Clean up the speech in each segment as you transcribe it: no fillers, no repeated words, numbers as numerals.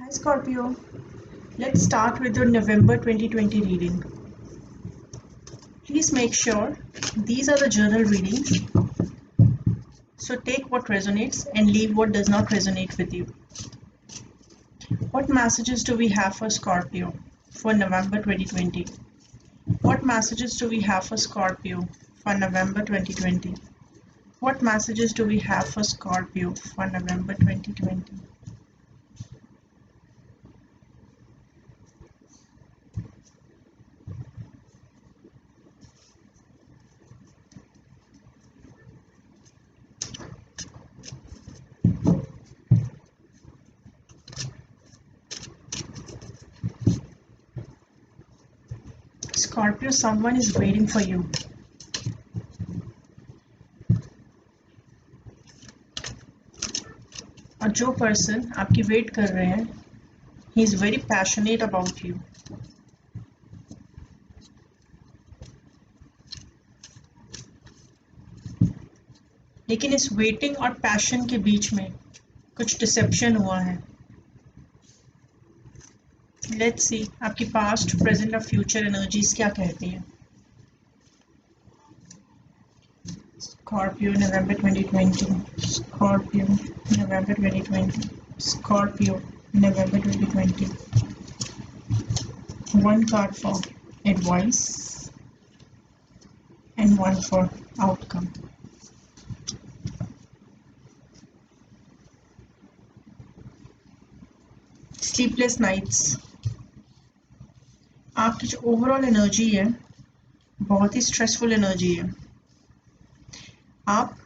Hi Scorpio, let's start with your November 2020 reading. Please make sure these are the journal readings, so take what resonates and leave what does not resonate with you. What messages do we have for Scorpio for November 2020? What messages do we have for Scorpio for November 2020? What messages do we have for Scorpio for November 2020? Scorpio, someone is waiting for you. और जो person आपकी wait कर रहे हैं, he is very passionate about you. लेकिन इस waiting और passion के बीच में कुछ डिसेप्शन हुआ है. लेट्स सी आपकी पास्ट, प्रेजेंट और फ्यूचर एनर्जीज क्या कहती हैं. Scorpio, November 2020. Scorpio, November 2020. Scorpio, November 2020. One card for advice and one for outcome. Sleepless nights. आपकी जो ओवरऑल एनर्जी है बहुत ही स्ट्रेसफुल एनर्जी है. आप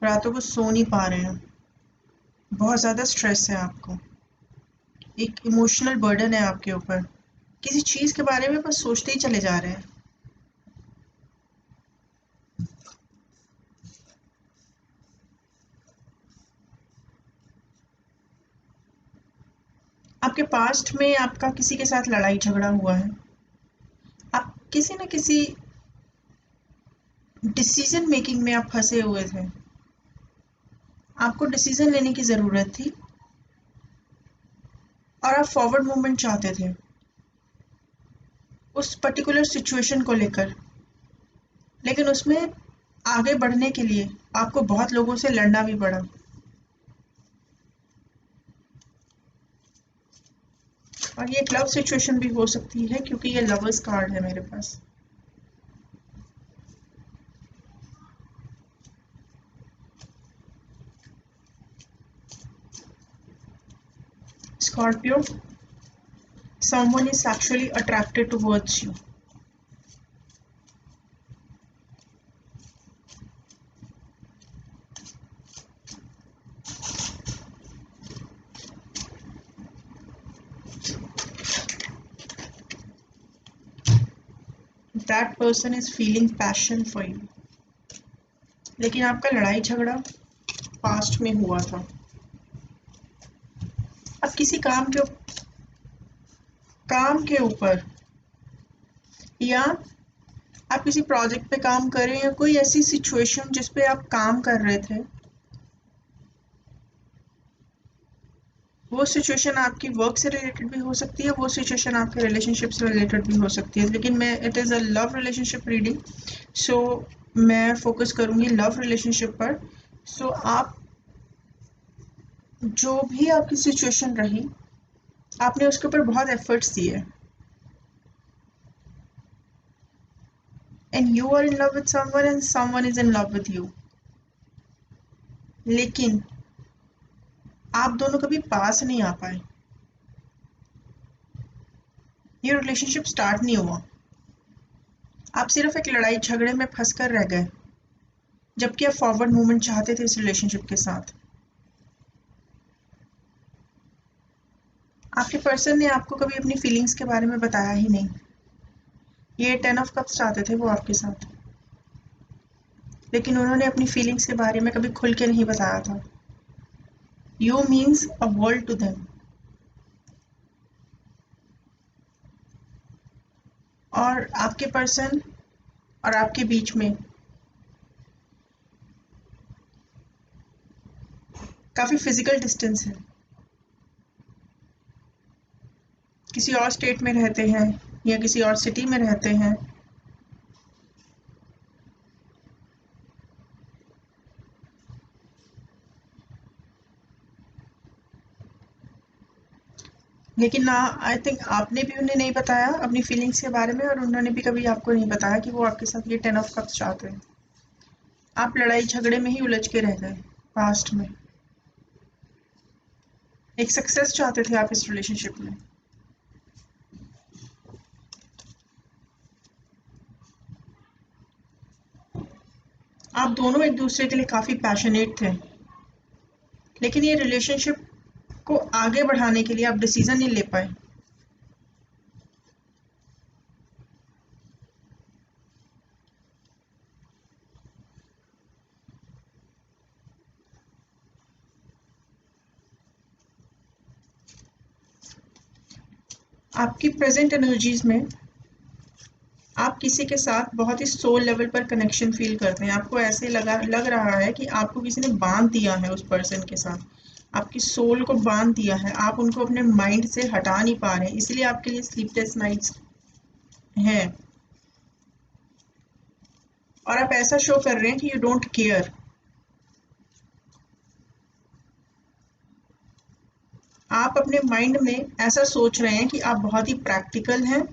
रातों को सो नहीं पा रहे हैं, बहुत ज़्यादा स्ट्रेस है आपको, एक इमोशनल बर्डन है आपके ऊपर, किसी चीज़ के बारे में बस सोचते ही चले जा रहे हैं. आपके पास्ट में आपका किसी के साथ लड़ाई झगड़ा हुआ है. आप किसी न किसी डिसीजन मेकिंग में आप फंसे हुए थे. आपको डिसीजन लेने की ज़रूरत थी और आप फॉरवर्ड मूवमेंट चाहते थे उस पर्टिकुलर सिचुएशन को लेकर, लेकिन उसमें आगे बढ़ने के लिए आपको बहुत लोगों से लड़ना भी पड़ा. और ये एक लव सिचुएशन भी हो सकती है क्योंकि ये लवर्स कार्ड है मेरे पास. Scorpio, someone is sexually attracted towards you. That person is feeling passion for you. लेकिन आपका लड़ाई झगड़ा पास्ट में हुआ था. अब किसी काम के ऊपर या आप किसी प्रोजेक्ट पे काम कर रहे हैं या कोई ऐसी सिचुएशन जिस पे आप काम कर रहे थे, वो सिचुएशन आपकी वर्क से रिलेटेड भी हो सकती है, वो सिचुएशन आपके रिलेशनशिप से रिलेटेड भी हो सकती है. लेकिन मैं it is a love relationship reading, so मैं फोकस करूँगी लव रिलेशनशिप पर. सो आप जो भी आपकी सिचुएशन रही, आपने उसके ऊपर बहुत एफर्ट्स दिए and you are in love with someone and someone is in love with you. लेकिन आप दोनों कभी पास नहीं आ पाए. ये रिलेशनशिप स्टार्ट नहीं हुआ. आप सिर्फ एक लड़ाई झगड़े में फंस कर रह गए, जबकि आप फॉरवर्ड मूवमेंट चाहते थे इस रिलेशनशिप के साथ. आपके पर्सन ने आपको कभी अपनी फीलिंग्स के बारे में बताया ही नहीं. ये 10 ऑफ कप्स चाहते थे वो आपके साथ, लेकिन उन्होंने अपनी फीलिंग्स के बारे में कभी खुल के नहीं बताया था. You means a world to them. और आपके पर्सन और आपके बीच में काफ़ी फिजिकल डिस्टेंस है. किसी और स्टेट में रहते हैं या किसी और सिटी में रहते हैं। लेकिन ना, आई थिंक आपने भी उन्हें नहीं बताया अपनी फीलिंग्स के बारे में, और उन्होंने भी कभी आपको नहीं बताया कि वो आपके साथ ये 10 ऑफ कप्स चाहते हैं। आप लड़ाई झगड़े में ही उलझ के रह गए पास्ट में। एक सक्सेस चाहते थे आप इस रिलेशनशिप में। आप दोनों एक दूसरे के लिए काफ़ी पैशनेट थे, लेकिन ये रिलेशनशिप को आगे बढ़ाने के लिए आप डिसीजन नहीं ले पाए। आपकी प्रेजेंट एनर्जीज में आप किसी के साथ बहुत ही सोल लेवल पर कनेक्शन फील करते हैं। आपको ऐसे लग रहा है कि आपको किसी ने बांध दिया है उस पर्सन के साथ, आपकी सोल को बांध दिया है। आप उनको अपने माइंड से हटा नहीं पा रहे हैं, इसलिए आपके लिए स्लीपलेस नाइट्स हैं। और आप ऐसा शो कर रहे हैं कि यू डोंट केयर। आप अपने माइंड में ऐसा सोच रहे हैं कि आप बहुत ही प्रैक्टिकल हैं,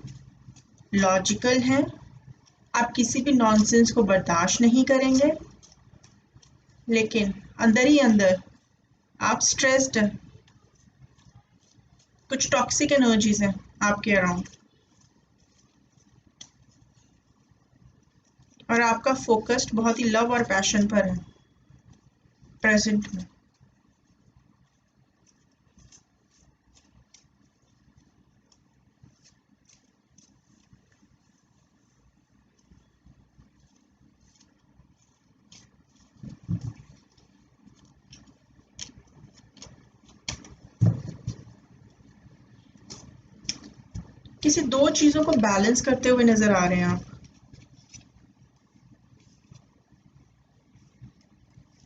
लॉजिकल हैं, आप किसी भी नॉनसेंस को बर्दाश्त नहीं करेंगे, लेकिन अंदर ही अंदर आप स्ट्रेस्ड हैं। कुछ टॉक्सिक एनर्जीज हैं आपके अराउंड, और आपका फोकस्ड बहुत ही लव और पैशन पर है प्रेजेंट में। किसी दो चीजों को बैलेंस करते हुए नजर आ रहे हैं आप,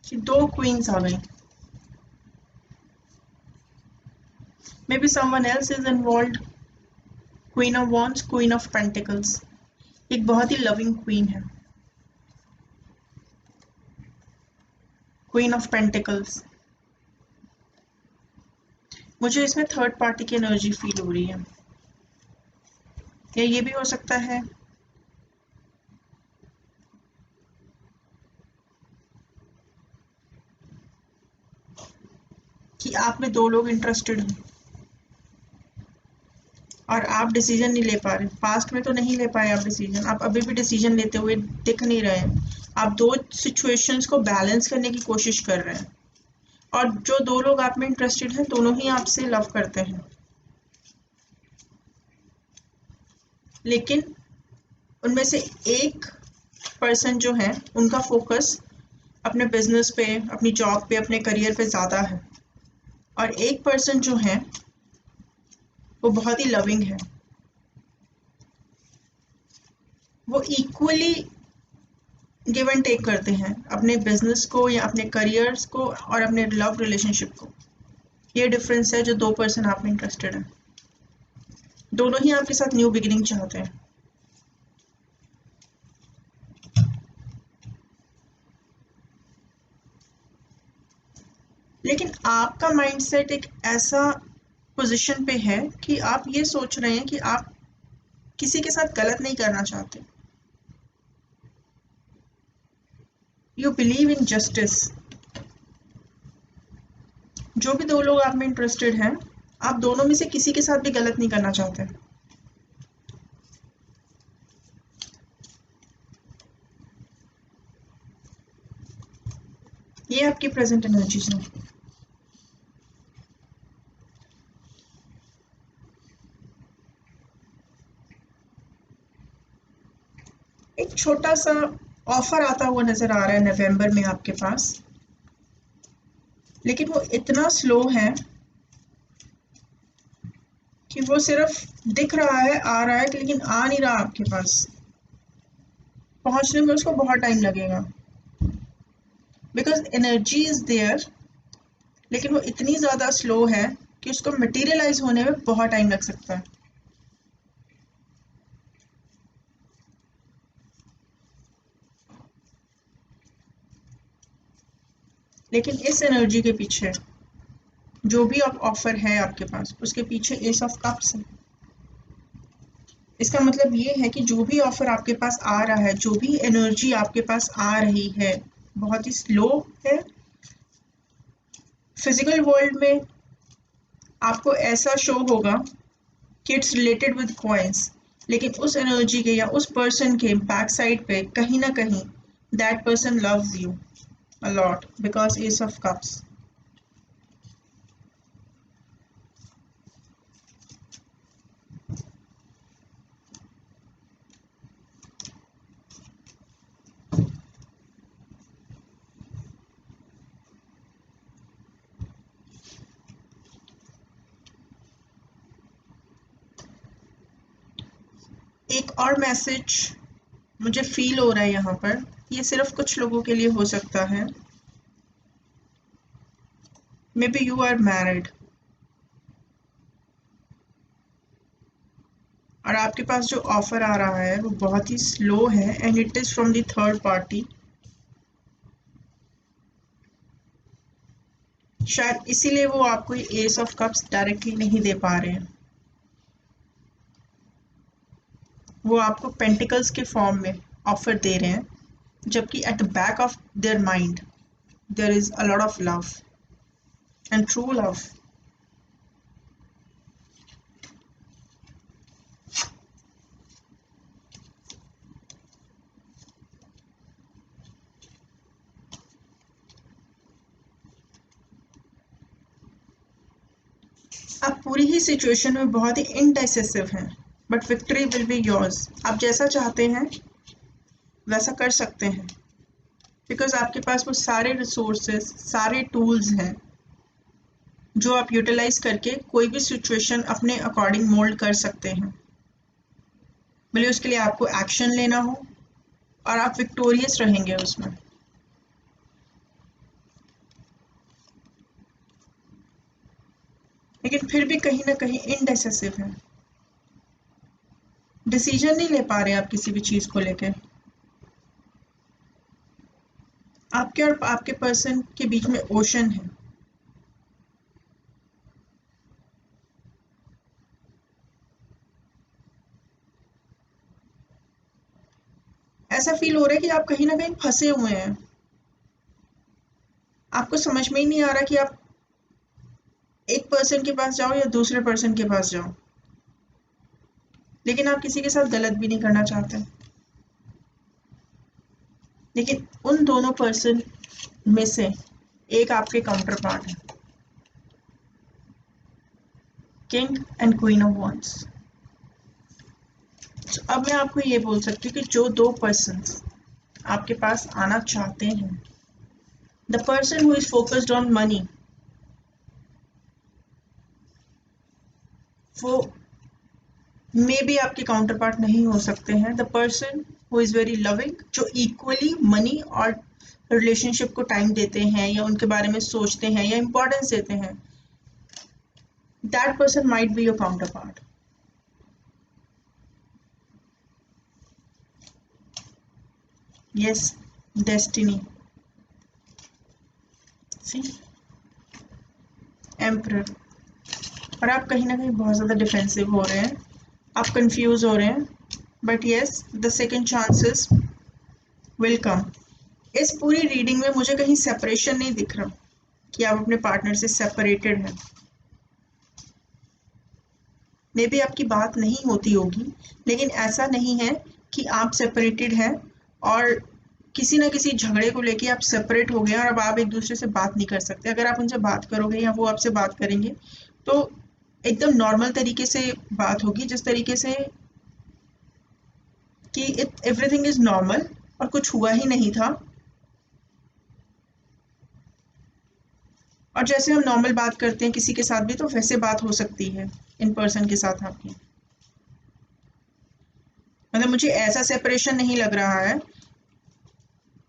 कि दो क्वींस आ गई। May be someone else is involve. Queen of wands, queen of pentacles, एक बहुत ही लविंग क्वीन है। क्वीन ऑफ पेंटिकल्स, मुझे इसमें थर्ड पार्टी की एनर्जी फील हो रही है। या ये भी हो सकता है कि आप में दो लोग इंटरेस्टेड हैं और आप डिसीजन नहीं ले पा रहे। पास्ट में तो नहीं ले पाए आप डिसीजन, आप अभी भी डिसीजन लेते हुए दिख नहीं रहे हैं। आप दो सिचुएशंस को बैलेंस करने की कोशिश कर रहे हैं, और जो दो लोग आप में इंटरेस्टेड हैं दोनों ही आपसे लव करते हैं, लेकिन उनमें से एक पर्सन जो है उनका फोकस अपने बिजनेस पे, अपनी जॉब पे, अपने करियर पे ज़्यादा है, और एक पर्सन जो है वो बहुत ही लविंग है। वो इक्वली गिव एंड टेक करते हैं अपने बिजनेस को या अपने करियर्स को और अपने लव रिलेशनशिप को। ये डिफरेंस है जो दो पर्सन आप में इंटरेस्टेड हैं। दोनों ही आपके साथ न्यू बिगिनिंग चाहते हैं, लेकिन आपका माइंडसेट एक ऐसा पोजीशन पे है कि आप ये सोच रहे हैं कि आप किसी के साथ गलत नहीं करना चाहते। You believe in justice. जो भी दो लोग आप में इंटरेस्टेड हैं, आप दोनों में से किसी के साथ भी गलत नहीं करना चाहते। ये आपकी प्रेजेंट एनर्जीज हैं। एक छोटा सा ऑफर आता हुआ नजर आ रहा है नवंबर में आपके पास, लेकिन वो इतना स्लो है कि वो सिर्फ दिख रहा है, आ रहा है, लेकिन आ नहीं रहा आपके पास। पहुंचने में उसको बहुत टाइम लगेगा, बिकॉज एनर्जी इज देयर, लेकिन वो इतनी ज़्यादा स्लो है कि उसको मटेरियलाइज होने में बहुत टाइम लग सकता है। लेकिन इस एनर्जी के पीछे जो भी ऑफर है आपके पास, उसके पीछे एस ऑफ कप्स है। इसका मतलब ये है कि जो भी ऑफर आपके पास आ रहा है, जो भी एनर्जी आपके पास आ रही है, बहुत ही स्लो है। फिजिकल वर्ल्ड में आपको ऐसा शो होगा कि इट्स रिलेटेड विद कॉइन्स, लेकिन उस एनर्जी के या उस पर्सन के बैक साइड पे कहीं ना कहीं that person loves you a lot because S of cups. एक और मैसेज मुझे फील हो रहा है यहाँ पर, ये सिर्फ कुछ लोगों के लिए हो सकता है। Maybe you are married और आपके पास जो ऑफर आ रहा है वो बहुत ही स्लो है and it is from the third party. शायद इसीलिए वो आपको एस ऑफ कप्स डायरेक्टली नहीं दे पा रहे हैं, वो आपको पेंटिकल्स के फॉर्म में ऑफर दे रहे हैं, जबकि at the back of their mind there is a lot of love and true love. आप पूरी ही सिचुएशन में बहुत ही इनडेसिसिव हैं, but victory will be yours. आप जैसा चाहते हैं वैसा कर सकते हैं, बिकॉज आपके पास वो सारे रिसोर्सेस, सारे टूल्स हैं जो आप यूटिलाइज करके कोई भी सिचुएशन अपने अकॉर्डिंग मोल्ड कर सकते हैं। भले उसके लिए आपको एक्शन लेना हो और आप विक्टोरियस रहेंगे उसमें। लेकिन फिर भी कहीं ना कहीं इनडेसिसिव है, डिसीजन नहीं ले पा रहे आप किसी भी चीज को लेके। आपके और आपके पर्सन के बीच में ओशन है। ऐसा फील हो रहा है कि आप कहीं ना कहीं फंसे हुए हैं, आपको समझ में ही नहीं आ रहा कि आप एक पर्सन के पास जाओ या दूसरे पर्सन के पास जाओ, लेकिन आप किसी के साथ गलत भी नहीं करना चाहते। लेकिन उन दोनों पर्सन में से एक आपके काउंटर पार्ट है, king and queen of wands. तो अब मैं आपको ये बोल सकती हूँ कि जो दो पर्सन्स आपके पास आना चाहते हैं, the person who is focused on money, वो मे बी आपके काउंटर पार्ट नहीं हो सकते हैं। The person who is very loving, जो इक्वली मनी और रिलेशनशिप को टाइम देते हैं या उनके बारे में सोचते हैं या इंपॉर्टेंस देते हैं, that person might be your counterpart. Yes, destiny, see, emperor. और आप कहीं ना कहीं बहुत ज़्यादा डिफेंसिव हो रहे हैं, आप कंफ्यूज हो रहे हैं, but yes the second chances will come. इस पूरी रीडिंग में मुझे कहीं सेपरेशन नहीं दिख रहा कि आप अपने पार्टनर से सेपरेटेड हैं। मे बी आपकी बात नहीं होती होगी, लेकिन ऐसा नहीं है कि आप सेपरेटेड हैं और किसी ना किसी झगड़े को लेके आप सेपरेट हो गए और अब आप एक दूसरे से बात नहीं कर सकते। अगर आप उनसे बात करोगे या वो आपसे बात करेंगे तो एकदम नॉर्मल तरीके से बात होगी, जिस तरीके से कि एवरीथिंग इज नॉर्मल और कुछ हुआ ही नहीं था, और जैसे हम नॉर्मल बात करते हैं किसी के साथ भी, तो वैसे बात हो सकती है इन पर्सन के साथ आपकी। मतलब मुझे ऐसा सेपरेशन नहीं लग रहा है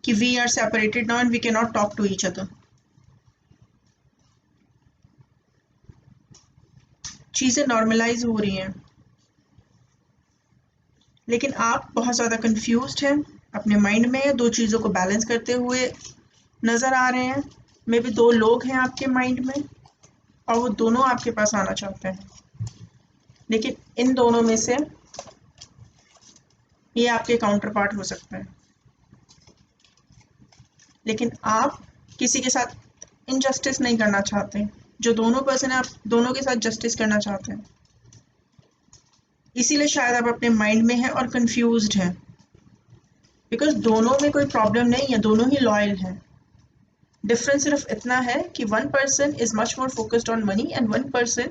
कि we are separated now and we can not talk to each other. चीजें नॉर्मलाइज हो रही हैं, लेकिन आप बहुत ज़्यादा कंफ्यूज्ड हैं, अपने माइंड में दो चीज़ों को बैलेंस करते हुए नज़र आ रहे हैं। मे बी दो लोग हैं आपके माइंड में और वो दोनों आपके पास आना चाहते हैं, लेकिन इन दोनों में से ये आपके काउंटर पार्ट हो सकते हैं, लेकिन आप किसी के साथ इनजस्टिस नहीं करना चाहते। जो दोनों पर्सन है, आप दोनों के साथ जस्टिस करना चाहते हैं, इसीलिए शायद आप अपने माइंड में हैं और कंफ्यूज्ड हैं, बिकॉज दोनों में कोई प्रॉब्लम नहीं है, दोनों ही लॉयल हैं। डिफरेंस सिर्फ इतना है कि one person is much more focused on money and one person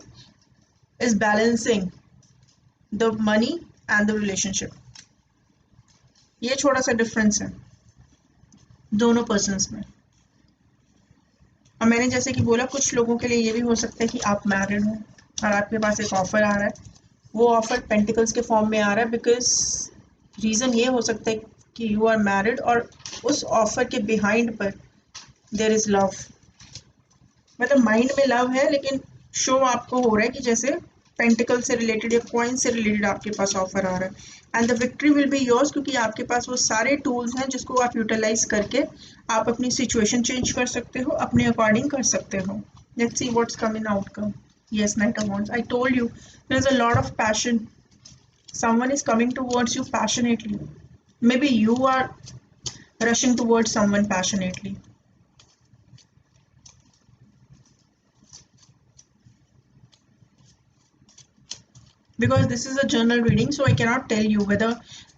is balancing the money and the relationship. ये छोटा सा डिफरेंस है दोनों पर्सन्स में। और मैंने जैसे कि बोला, कुछ लोगों के लिए ये भी हो सकता है कि आप मैरिड हो और आपके पास एक ऑफर आ रहा है, वो ऑफर पेंटिकल्स के फॉर्म में आ रहा है, बिकॉज रीज़न ये हो सकता है कि यू आर मैरिड और उस ऑफर के बिहाइंड पर देयर इज लव। मतलब माइंड में लव है, लेकिन शो आपको हो रहा है कि जैसे पेंटिकल से रिलेटेड या कॉइन से रिलेटेड आपके पास ऑफर आ रहा है, and the victory will be yours, क्योंकि आपके पास वो सारे टूल्स हैं जिसको आप यूटिलाइज करके आप अपनी सिचुएशन चेंज कर सकते हो, अपने अकॉर्डिंग कर सकते हो। Let's see what's coming outcome. Yes, knight of wands, I told you there is a lot of passion, someone is coming towards you passionately, maybe you are rushing towards someone passionately. Because this is a journal reading, so I cannot tell you whether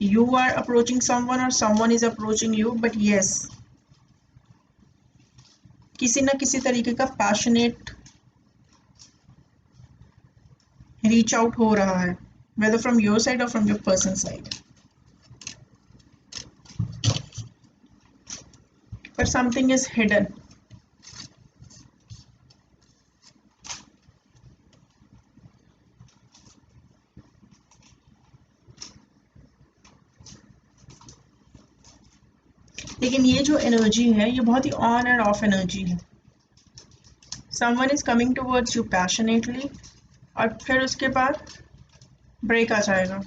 you are approaching someone or someone is approaching you, but yes, किसी ना किसी तरीके का passionate reach out हो रहा है, whether from your side or from your person's side, but something is hidden. लेकिन ये जो एनर्जी है, ये बहुत ही ऑन एंड ऑफ एनर्जी है। Someone is coming towards you passionately और फिर उसके बाद ब्रेक आ जाएगा।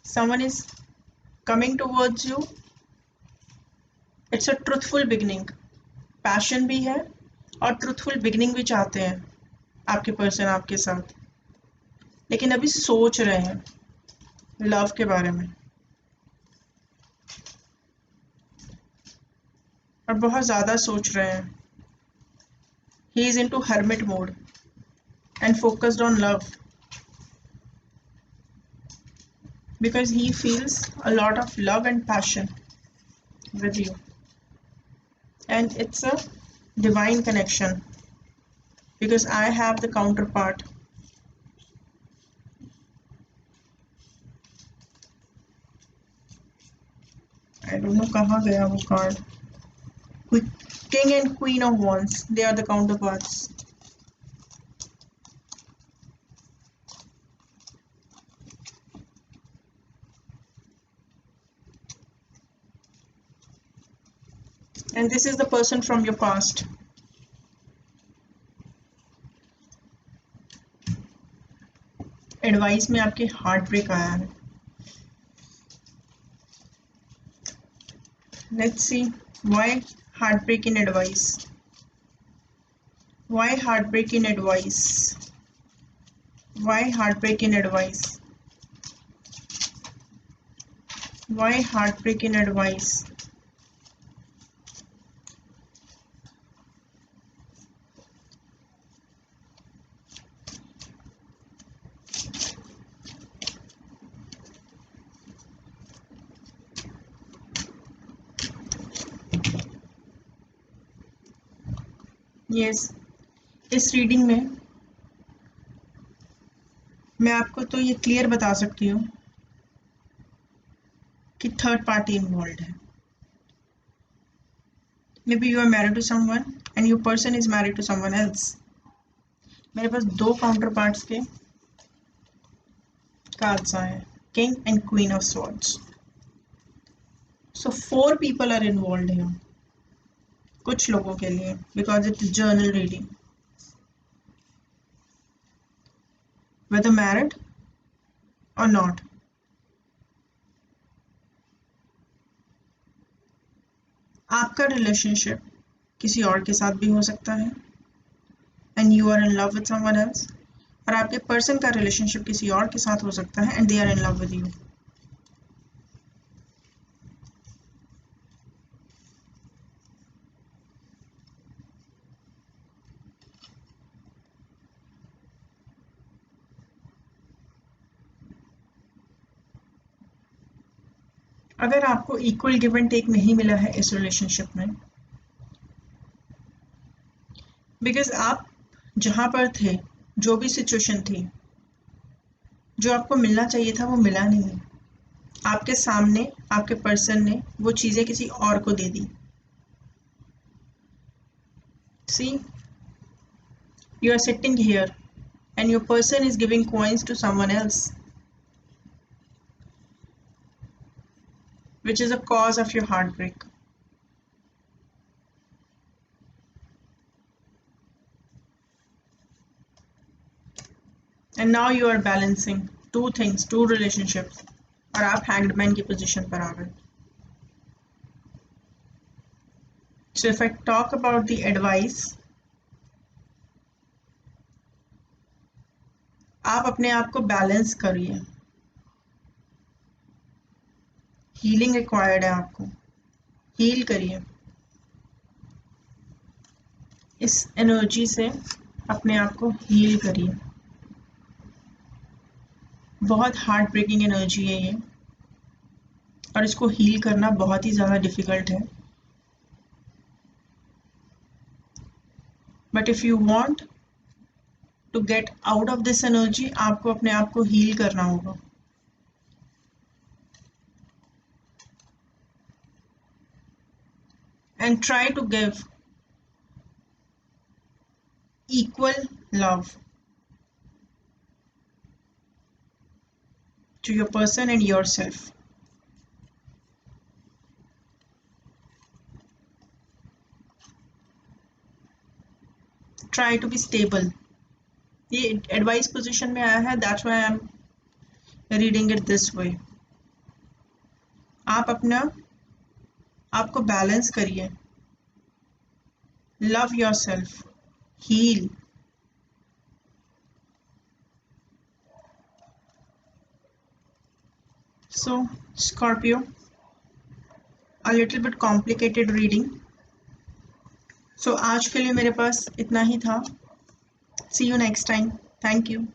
Someone is coming towards you, it's a truthful beginning, passion भी है और ट्रूथफुल बिगनिंग भी चाहते हैं आपके पर्सन आपके साथ, लेकिन अभी सोच रहे हैं लव के बारे में और बहुत ज़्यादा सोच रहे हैं। He is into hermit mode and focused on love because he feels a lot of love and passion with you, and it's a divine connection because I have the counterpart. I don't know कहाँ गया वो card. King and Queen of Wands, they are the counterparts. And this is the person from your past. Advice में आपके heart break आया है। Let's see why heartbreak in advice. Why heartbreak in advice? Why heartbreak in advice? Why heartbreak in advice? Yes, इस reading में मैं आपको तो ये क्लियर बता सकती हूँ कि थर्ड पार्टी इन्वॉल्व है। Maybe you are married to someone and your person is married to someone else. मेरे पास दो काउंटर पार्ट्स के कार्ड्स आए हैं, king and queen of swords. So 4 people are involve here कुछ लोगों के लिए, because it is general reading, whether married or not. आपका रिलेशनशिप किसी और के साथ भी हो सकता है, and you are in love with someone else, और आपके पर्सन का रिलेशनशिप किसी और के साथ हो सकता है and they are in love with you. अगर आपको इक्वल गिव एंड टेक नहीं मिला है इस रिलेशनशिप में, बिकॉज आप जहां पर थे, जो भी सिचुएशन थी, जो आपको मिलना चाहिए था वो मिला नहीं, आपके सामने आपके पर्सन ने वो चीजें किसी और को दे दी। सी, you are sitting here and your person is giving coins to someone else, which is a cause of your heartbreak. And now you are balancing two things, two relationships, और आप hanged man की position पर आ गए. So if I talk about the advice, आप अपने आप को balance करिए. हीलिंग रिक्वायर्ड है, आपको हील करिए. इस एनर्जी से अपने आप को हील करिए. बहुत हार्ट ब्रेकिंग एनर्जी है ये, और इसको हील करना बहुत ही ज़्यादा डिफ़िकल्ट है. But if you want to get out of this energy, आपको अपने आप को हील करना होगा. And try to give equal love to your person and yourself. Try to be stable. ये एडवाइस पोजीशन में आया है, that's why I'm reading it this way. आप अपना आपको बैलेंस करिए. Love yourself. Heal. So, Scorpio, a little bit complicated reading. So आज के लिए मेरे पास इतना ही था. See you next time. Thank you.